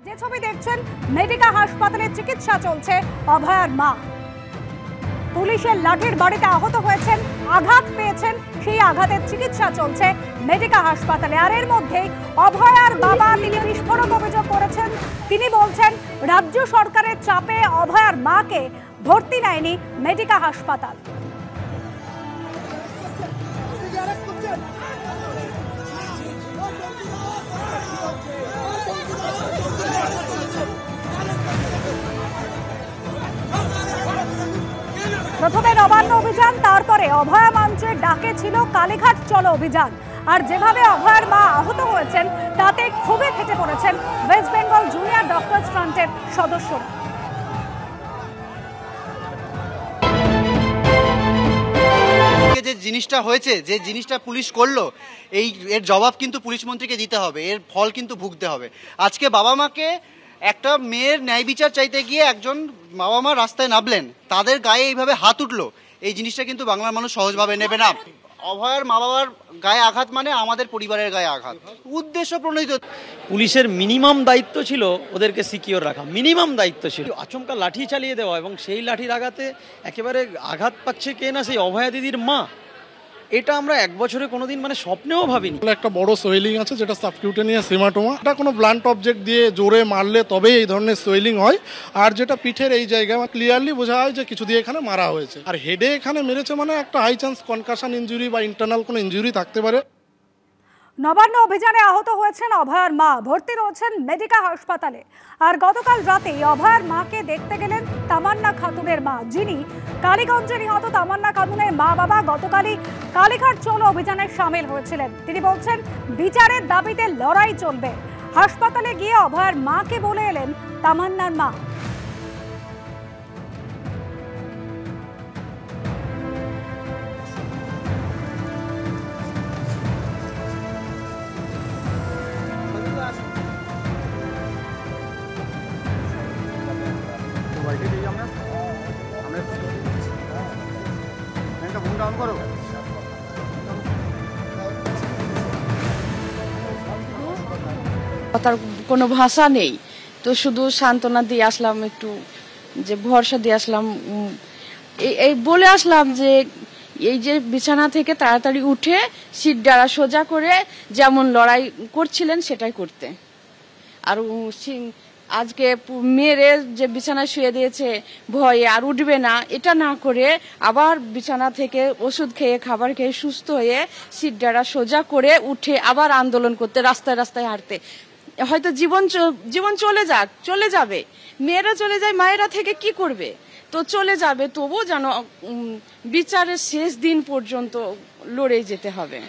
যে ছবি দেখছেন মেডিকা হাসপাতালে চিকিৎসা চলছে অভয়ার মা। পুলিশের লাঠির বাড়িতে আহত হয়েছেন, আঘাত পেয়েছেন, সেই আঘাতের চিকিৎসা চলছে মেডিকা হাসপাতালে। আর এর মধ্যেই অভয়ার বাবা তিনি বিস্ফোরক অভিযোগ করেছেন। তিনি বলছেন রাজ্য সরকারের চাপে অভয়ার মাকে ভর্তি নেয়নি মেডিকা হাসপাতাল। প্রথমে নবান্ন অভিযান, তারপরে অভয়া মঞ্চের ডাকে ছিল কালীঘাট চলো অভিযান। আর যেভাবে অভয়ার মা আহত হয়েছেন তাতে ক্ষোভে ফেটে পড়েছেন ওয়েস্ট বেঙ্গল জুনিয়র ডক্টরস ফ্রন্টের সদস্যরা। যে জিনিসটা হয়েছে, যে জিনিসটা পুলিশ করলো, এর জবাব কিন্তু পুলিশ মন্ত্রীকে দিতে হবে, এর ফল কিন্তু ভুগতে হবে। আজকে বাবা মাকে একটা মেয়ের ন্যায় বিচার চাইতে গিয়ে একজন বাবা মা রাস্তায় নামলেন, তাদের গায়ে এইভাবে হাত উঠলো, এই জিনিসটা কিন্তু বাংলার মানুষ সহজভাবে নেবে না। অভয়ার মা বাবার গায়ে আঘাত মানে আমাদের পরিবারের গায়ে আঘাত, উদ্দেশ্য প্রণোদিত। পুলিশের মিনিমাম দায়িত্ব ছিল ওদেরকে সিকিওর রাখা, মিনিমাম দায়িত্ব ছিল। আচমকা লাঠি চালিয়ে দেওয়া এবং সেই লাঠির আঘাতে একেবারে আঘাত পাচ্ছে কে না, সেই অভয়া দিদির মা। এটা আমরা এক বছরে কোনোদিন স্বপ্নেও ভাবিনি। একটা বড় সোয়েলিং আছে যেটা সাবকিউটেনিয়াস হেমাটোমা। এটা কোনো ব্লান্ট অবজেক্ট দিয়ে জোরে মারলে তবেই এই ধরনের সোয়েলিং হয়। আর যেটা পিঠের এই জায়গায় ক্লিয়ারলি বোঝা হয় যে কিছু দিয়ে এখানে মারা হয়েছে। আর হেডে এখানে মেরেছে, একটা হাই চান্স কনকাশন ইনজুরি বা ইন্টারনাল কোনো ইনজুরি থাকতে পারে। নবান্ন অভিযানে আহত হয়েছেন অভয়ার মা, ভর্তি রয়েছেন মেডিকা হাসপাতালে। আর গতকাল রাতেই অভয়ার মাকে দেখতে গেলেন তামান্না খাতুনের মা, যিনি কালীগঞ্জে নিহত তামান্না খাতুনের মা বাবা গতকালই কালীঘাট চলো অভিযানে সামিল হয়েছিলেন। তিনি বলছেন বিচারের দাবিতে লড়াই চলবে। হাসপাতালে গিয়ে অভয়ার মাকে বলে এলেন তামান্নার মা। তার কোনো ভাষা নেই, তো শুধু সান্ত্বনা দিয়ে আসলাম, একটু যে ভরসা দিয়ে আসলাম, এই বলে আসলাম যে এই যে বিছানা থেকে তাড়াতাড়ি উঠে সিট ডাড়া সোজা করে যেমন লড়াই করছিলেন সেটাই করতে। আর আজকে মেরে যে বিছানায় শুয়ে দিয়েছে ভয়ে আর উঠবে না, এটা না করে আবার বিছানা থেকে ওষুধ খেয়ে খাবার খেয়ে সুস্থ হয়ে সিট ডাড়া সোজা করে উঠে আবার আন্দোলন করতে, রাস্তায় রাস্তায় হাঁটতে। হয়তো জীবন চলে যাবে, মেয়েরা চলে যায়, মায়েরা থেকে কি করবে, তো চলে যাবে, তবু যেন বিচারের শেষ দিন পর্যন্ত লড়ে যেতে হবে।